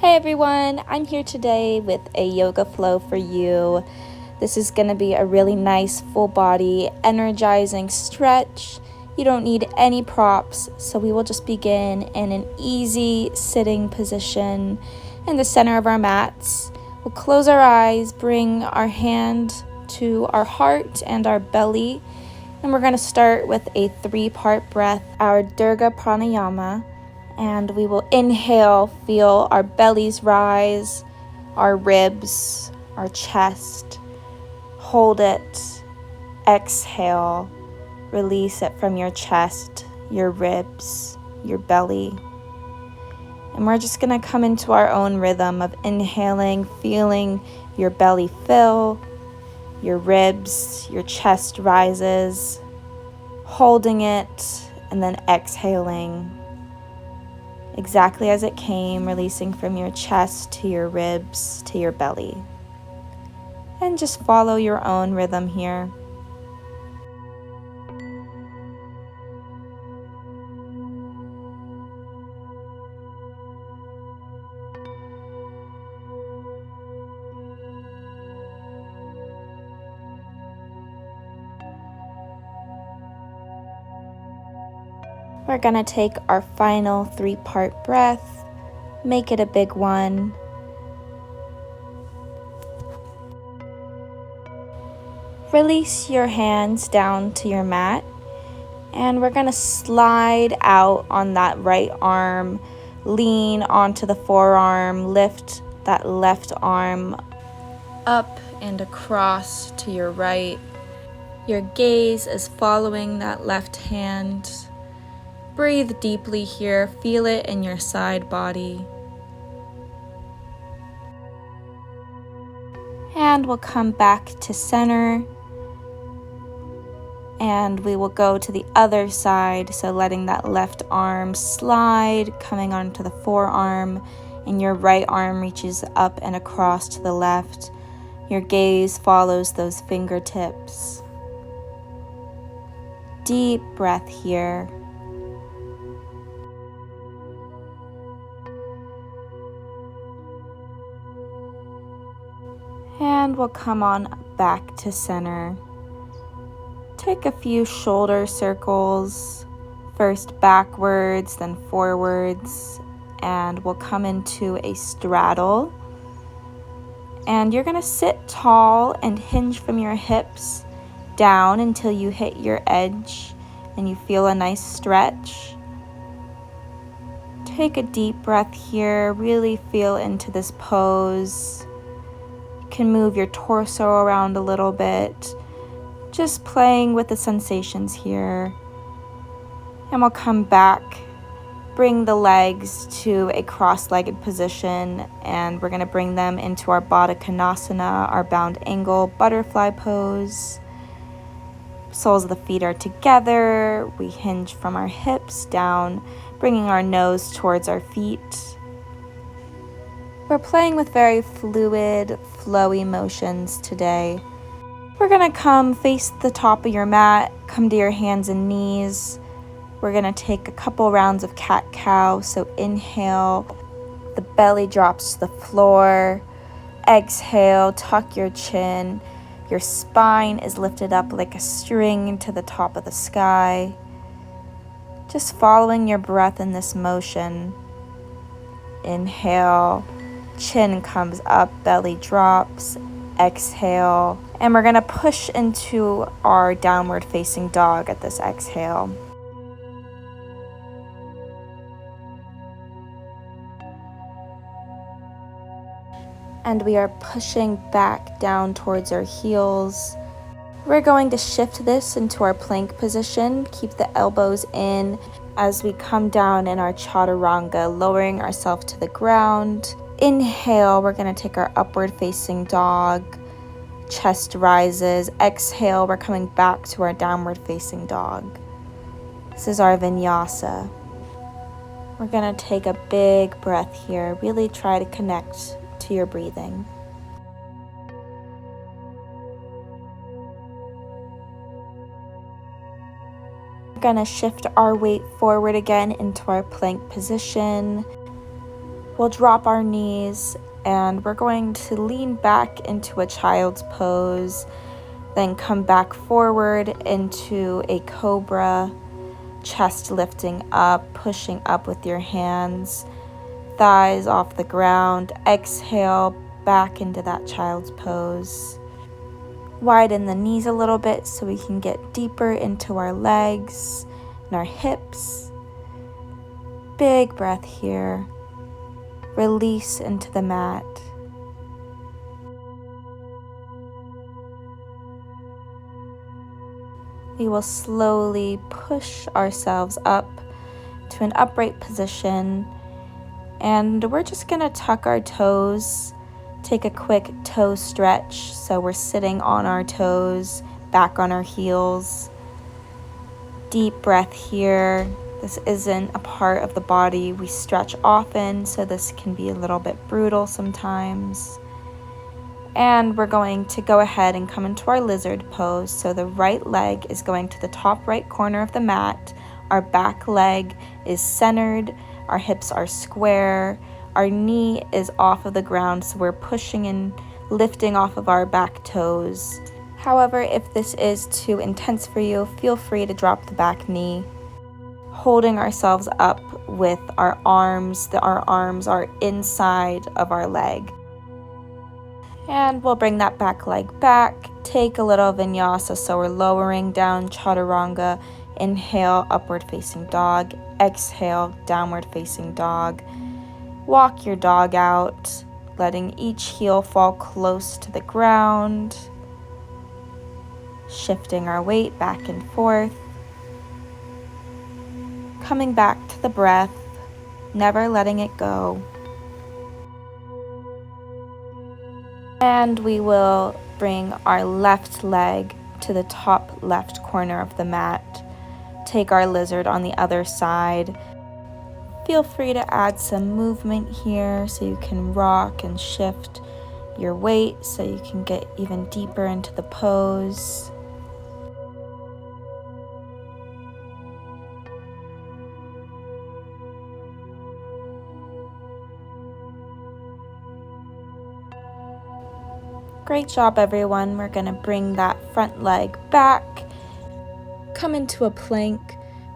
Hey everyone, I'm here today with a yoga flow for you. This is going to be a really nice full body energizing stretch. You don't need any props, so we will just begin in an easy sitting position in the center of our mats. We'll close our eyes, bring our hand to our heart and our belly, and we're going to start with a 3-part breath, our Durga Pranayama. And we will inhale, feel our bellies rise, our ribs, our chest. Hold it. Exhale. Release it from your chest, your ribs, your belly. And we're just going to come into our own rhythm of inhaling, feeling your belly fill, your ribs, your chest rises, holding it, and then exhaling. Exactly as it came, releasing from your chest to your ribs to your belly. And just follow your own rhythm here. We're going to take our final 3-part breath, make it a big one. Release your hands down to your mat, and we're going to slide out on that right arm, lean onto the forearm, lift that left arm up and across to your right. Your gaze is following that left hand. Breathe deeply here, feel it in your side body. And we'll come back to center. And we will go to the other side, so letting that left arm slide, coming onto the forearm, and your right arm reaches up and across to the left. Your gaze follows those fingertips. Deep breath here. And we'll come on back to center. Take a few shoulder circles, first backwards, then forwards, and we'll come into a straddle. And you're going to sit tall and hinge from your hips down until you hit your edge and you feel a nice stretch. Take a deep breath here, really feel into this pose. You can move your torso around a little bit, just playing with the sensations here. And we'll come back, bring the legs to a cross-legged position, and we're going to bring them into our Baddha Konasana, our bound angle butterfly pose. Soles of the feet are together. We hinge from our hips down, bringing our nose towards our feet. We're playing with very fluid, flowy motions today. We're going to come face the top of your mat, come to your hands and knees. We're going to take a couple rounds of cat-cow, so inhale, the belly drops to the floor. Exhale, tuck your chin. Your spine is lifted up like a string to the top of the sky. Just following your breath in this motion. Inhale, chin comes up, belly drops. Exhale, and we're going to push into our downward facing dog at this exhale. And we are pushing back down towards our heels. We're going to shift this into our plank position. Keep the elbows in as we come down in our chaturanga, lowering ourselves to the ground. Inhale, we're going to take our upward facing dog. Chest rises. Exhale, we're coming back to our downward facing dog. This is our Vinyasa. We're going to take a big breath here. Really try to connect to your breathing. We're going to shift our weight forward again into our plank position. We'll drop our knees and we're going to lean back into a child's pose, then come back forward into a cobra, chest lifting up, pushing up with your hands, thighs off the ground. Exhale back into that child's pose. Widen the knees a little bit so we can get deeper into our legs and our hips. Big breath here. Release into the mat. We will slowly push ourselves up to an upright position, and we're just going to tuck our toes, take a quick toe stretch so we're sitting on our toes, back on our heels. Deep breath here. This isn't a part of the body we stretch often, so this can be a little bit brutal sometimes. And we're going to go ahead and come into our lizard pose. So the right leg is going to the top right corner of the mat. Our back leg is centered. Our hips are square. Our knee is off of the ground, so we're pushing and lifting off of our back toes. However, if this is too intense for you, feel free to drop the back knee. Holding ourselves up with our arms. Our arms are inside of our leg. And we'll bring that back leg back. Take a little vinyasa, so we're lowering down chaturanga. Inhale, upward facing dog. Exhale, downward facing dog. Walk your dog out, letting each heel fall close to the ground. Shifting our weight back and forth. Coming back to the breath, never letting it go. And we will bring our left leg to the top left corner of the mat. Take our lizard on the other side. Feel free to add some movement here so you can rock and shift your weight so you can get even deeper into the pose. Great job, everyone. We're going to bring that front leg back. Come into a plank.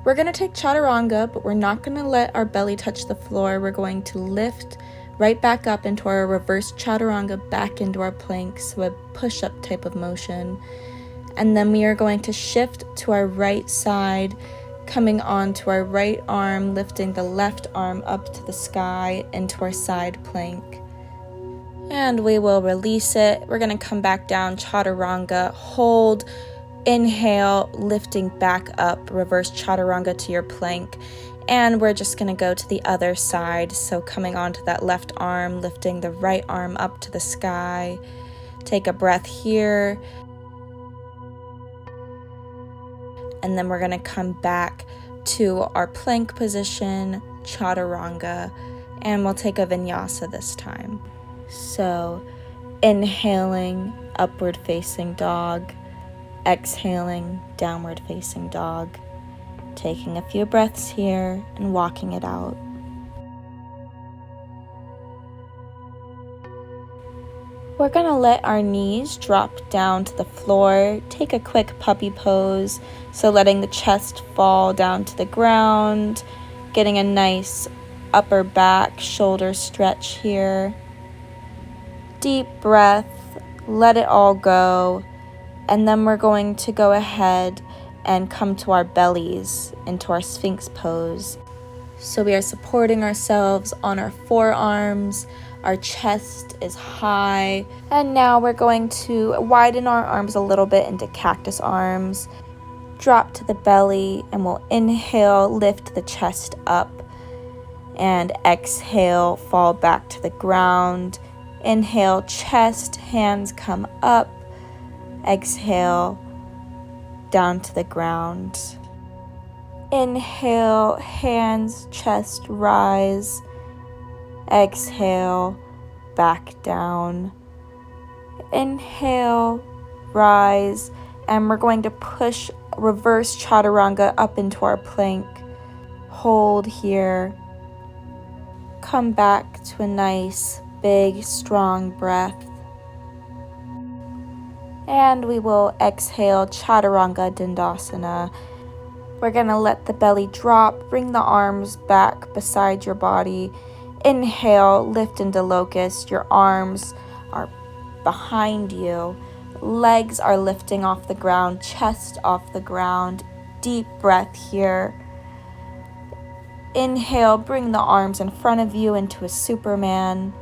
We're going to take chaturanga, but we're not going to let our belly touch the floor. We're going to lift right back up into our reverse chaturanga, back into our plank, so a push-up type of motion. And then we are going to shift to our right side, coming onto our right arm, lifting the left arm up to the sky into our side plank. And we will release it. We're going to come back down, chaturanga, hold, inhale, lifting back up, reverse chaturanga to your plank. And we're just going to go to the other side. So coming onto that left arm, lifting the right arm up to the sky. Take a breath here. And then we're going to come back to our plank position, chaturanga, and we'll take a vinyasa this time. So inhaling, upward facing dog, exhaling, downward facing dog, taking a few breaths here and walking it out. We're going to let our knees drop down to the floor, take a quick puppy pose, so letting the chest fall down to the ground, getting a nice upper back, shoulder stretch here. Deep breath, let it all go, and then we're going to go ahead and come to our bellies into our Sphinx pose. So we are supporting ourselves on our forearms, our chest is high, and now we're going to widen our arms a little bit into cactus arms, drop to the belly, and we'll inhale, lift the chest up, and exhale, fall back to the ground. Inhale, chest, hands come up. Exhale, down to the ground. Inhale, hands, chest, rise. Exhale, back down. Inhale, rise, and we're going to push reverse chaturanga up into our plank. Hold here. Come back to a nice, big, strong breath. And we will exhale, Chaturanga Dandasana. We're going to let the belly drop, bring the arms back beside your body. Inhale, lift into locust. Your arms are behind you. Legs are lifting off the ground, chest off the ground. Deep breath here. Inhale, bring the arms in front of you into a Superman.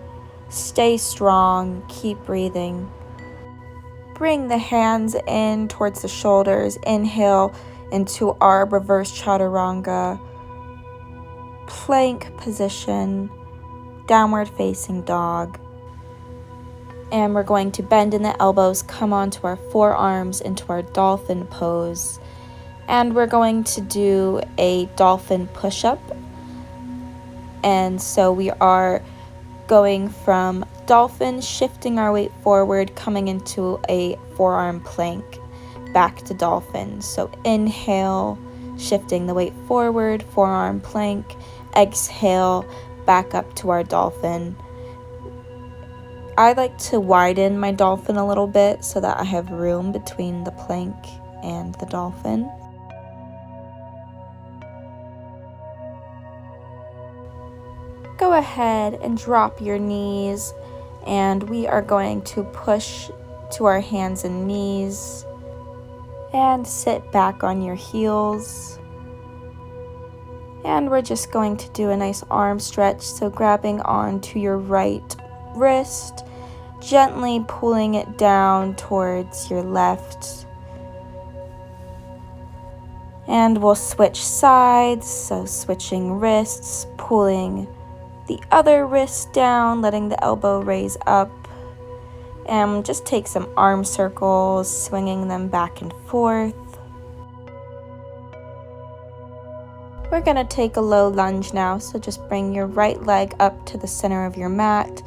Stay strong, keep breathing. Bring the hands in towards the shoulders. Inhale into our reverse chaturanga. Plank position, downward facing dog. And we're going to bend in the elbows, come onto our forearms into our dolphin pose. And we're going to do a dolphin push-up. And so we are going from dolphin, shifting our weight forward, coming into a forearm plank, back to dolphin. So inhale, shifting the weight forward, forearm plank. Exhale, back up to our dolphin. I like to widen my dolphin a little bit so that I have room between the plank and the dolphin. Go ahead and drop your knees, and we are going to push to our hands and knees and sit back on your heels. And we're just going to do a nice arm stretch, so grabbing onto your right wrist, gently pulling it down towards your left. And we'll switch sides, so switching wrists, pulling the other wrist down, letting the elbow raise up. And just take some arm circles, swinging them back and forth. We're going to take a low lunge now, so just bring your right leg up to the center of your mat.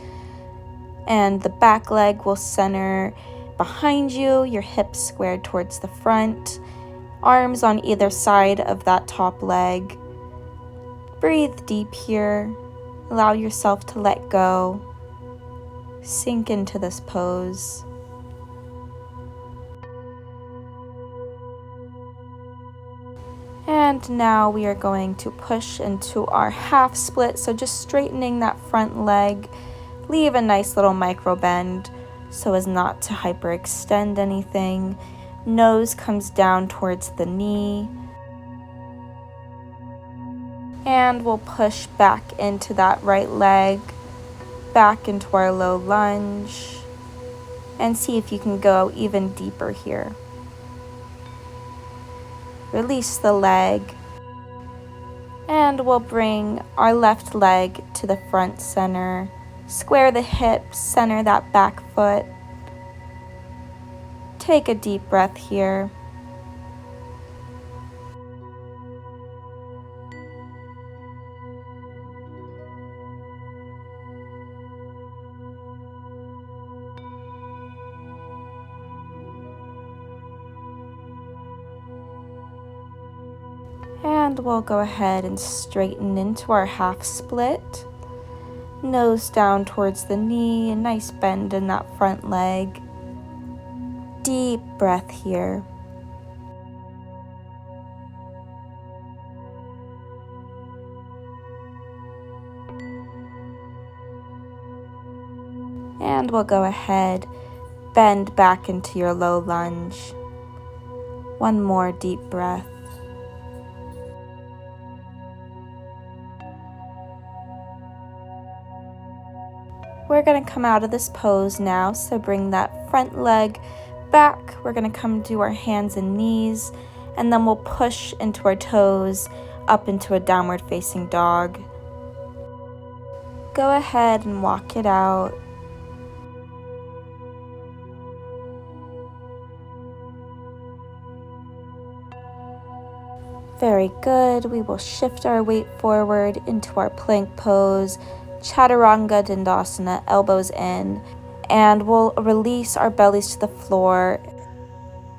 And the back leg will center behind you, your hips squared towards the front. Arms on either side of that top leg. Breathe deep here. Allow yourself to let go. Sink into this pose. And now we are going to push into our half split. So just straightening that front leg. Leave a nice little micro bend so as not to hyperextend anything. Nose comes down towards the knee. And we'll push back into that right leg, back into our low lunge, and see if you can go even deeper here. Release the leg, and we'll bring our left leg to the front center. Square the hips, center that back foot. Take a deep breath here. And we'll go ahead and straighten into our half split. Nose down towards the knee, a nice bend in that front leg. Deep breath here. And we'll go ahead, bend back into your low lunge. One more deep breath. We're going to come out of this pose now, so bring that front leg back. We're going to come to our hands and knees, and then we'll push into our toes up into a downward facing dog. Go ahead and walk it out. Very good. We will shift our weight forward into our plank pose. Chaturanga Dandasana, elbows in, and we'll release our bellies to the floor.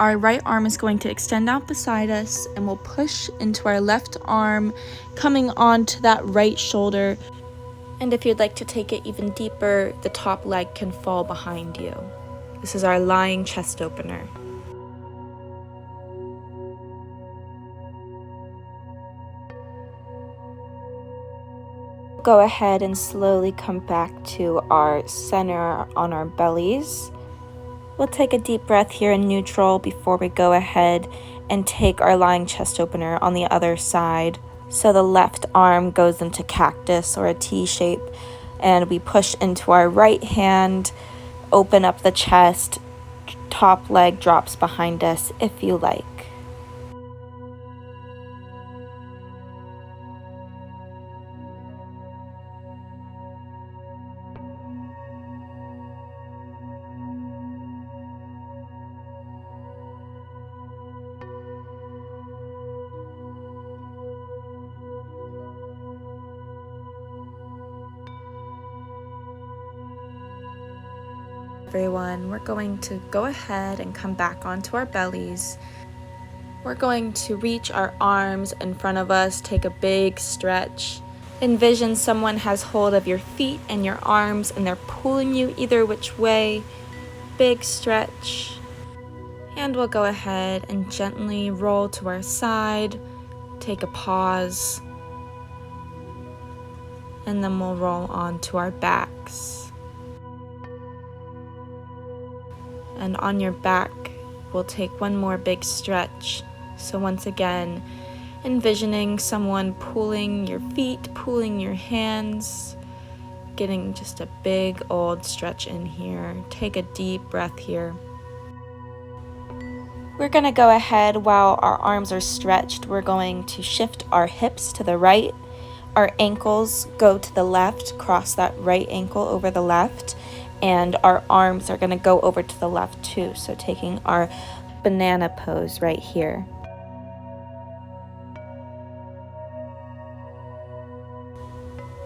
Our right arm is going to extend out beside us, and we'll push into our left arm, coming onto that right shoulder. And if you'd like to take it even deeper, the top leg can fall behind you. This is our lying chest opener. Go ahead and slowly come back to our center on our bellies. We'll take a deep breath here in neutral before we go ahead and take our lying chest opener on the other side. So the left arm goes into cactus or a T shape, and we push into our right hand, open up the chest, top leg drops behind us if you like. Everyone, we're going to go ahead and come back onto our bellies. We're going to reach our arms in front of us, take a big stretch. Envision someone has hold of your feet and your arms and they're pulling you either which way. Big stretch. And we'll go ahead and gently roll to our side, take a pause, and then we'll roll onto our backs. And on your back, we'll take one more big stretch. So once again, envisioning someone pulling your feet, pulling your hands, getting just a big old stretch in here. Take a deep breath here. We're going to go ahead while our arms are stretched. We're going to shift our hips to the right. Our ankles go to the left, cross that right ankle over the left. And our arms are going to go over to the left too. So taking our banana pose right here.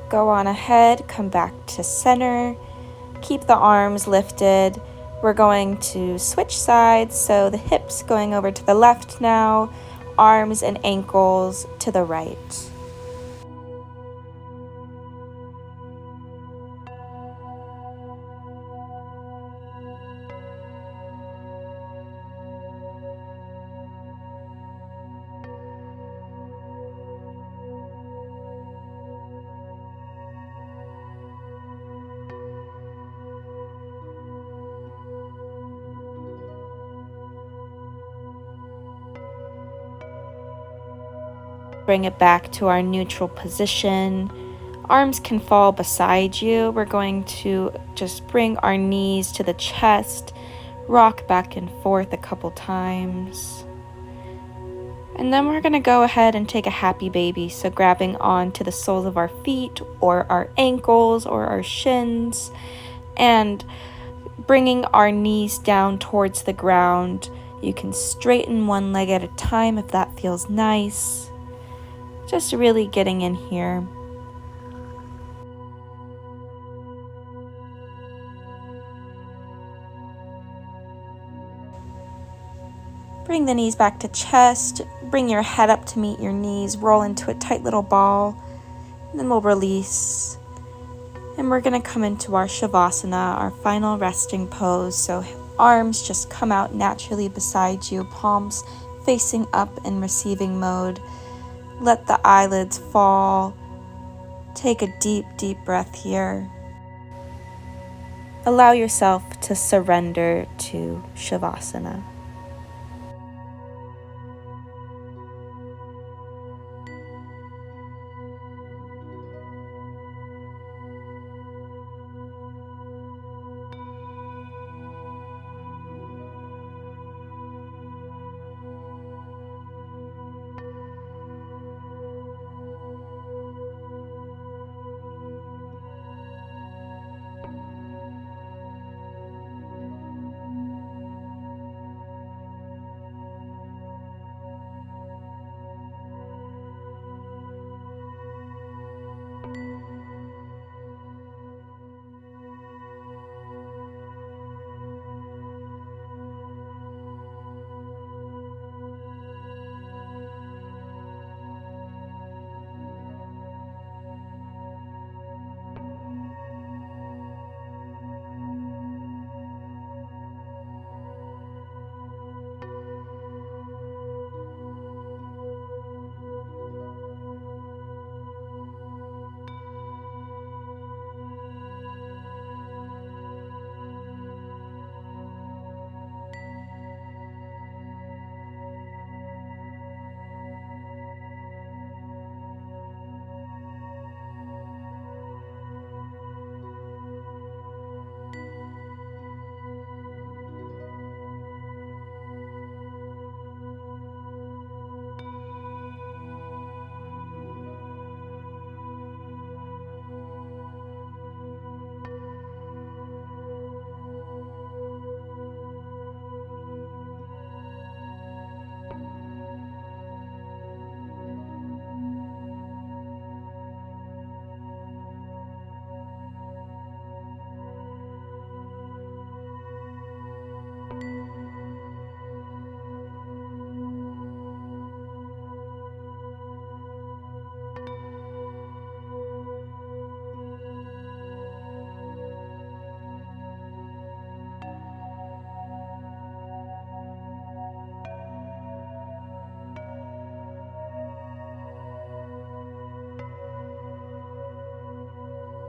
Go on ahead, come back to center. Keep the arms lifted. We're going to switch sides. So the hips going over to the left now, arms and ankles to the right. Bring it back to our neutral position. Arms can fall beside you. We're going to just bring our knees to the chest, rock back and forth a couple times. And then we're going to go ahead and take a happy baby. So grabbing onto the soles of our feet or our ankles or our shins and bringing our knees down towards the ground. You can straighten one leg at a time if that feels nice. Just really getting in here. Bring the knees back to chest. Bring your head up to meet your knees. Roll into a tight little ball. And then we'll release. And we're going to come into our Savasana, our final resting pose. So arms just come out naturally beside you. Palms facing up in receiving mode. Let the eyelids fall. Take a deep, deep breath here. Allow yourself to surrender to Savasana.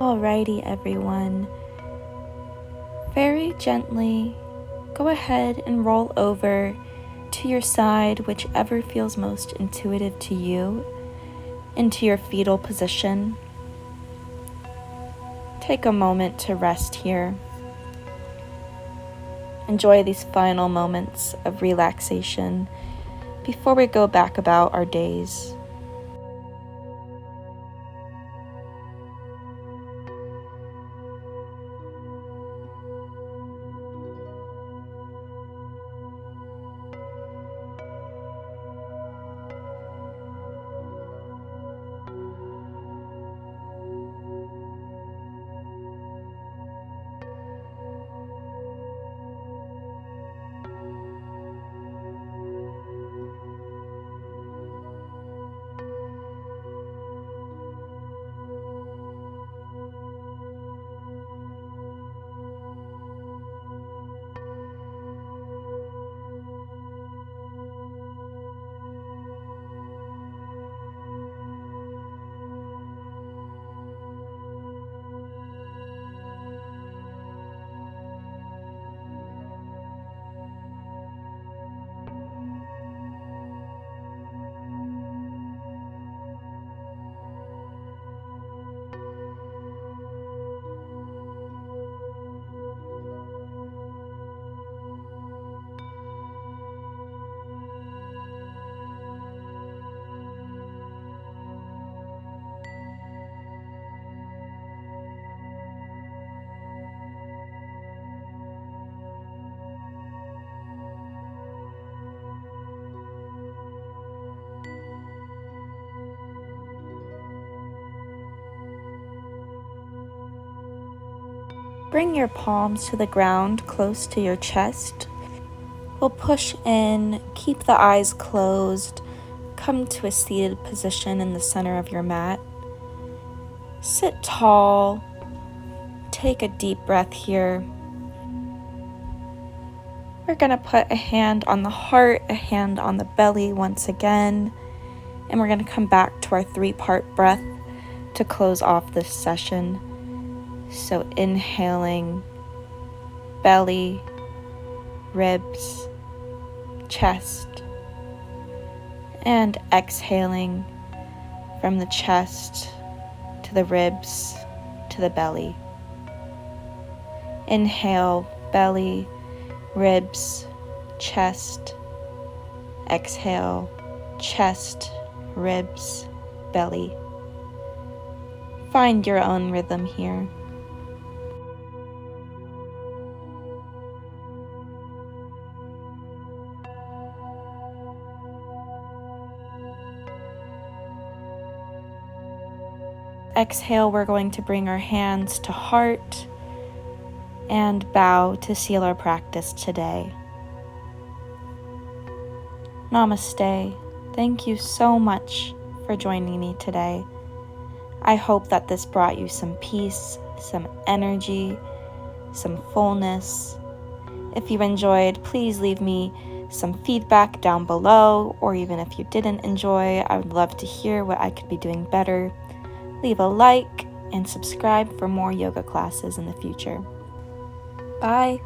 Alrighty, everyone. Very gently, go ahead and roll over to your side, whichever feels most intuitive to you, into your fetal position. Take a moment to rest here. Enjoy these final moments of relaxation before we go back about our days. Bring your palms to the ground close to your chest. We'll push in, keep the eyes closed, come to a seated position in the center of your mat. Sit tall, take a deep breath here. We're going to put a hand on the heart, a hand on the belly once again, and we're going to come back to our 3-part breath to close off this session. So inhaling, belly, ribs, chest, and exhaling from the chest to the ribs to the belly. Inhale, belly, ribs, chest. Exhale, chest, ribs, belly. Find your own rhythm here. Exhale, we're going to bring our hands to heart and bow to seal our practice today. Namaste. Thank you so much for joining me today. I hope that this brought you some peace, some energy, some fullness. If you enjoyed, please leave me some feedback down below, or even if you didn't enjoy, I would love to hear what I could be doing better. Leave a like and subscribe for more yoga classes in the future. Bye.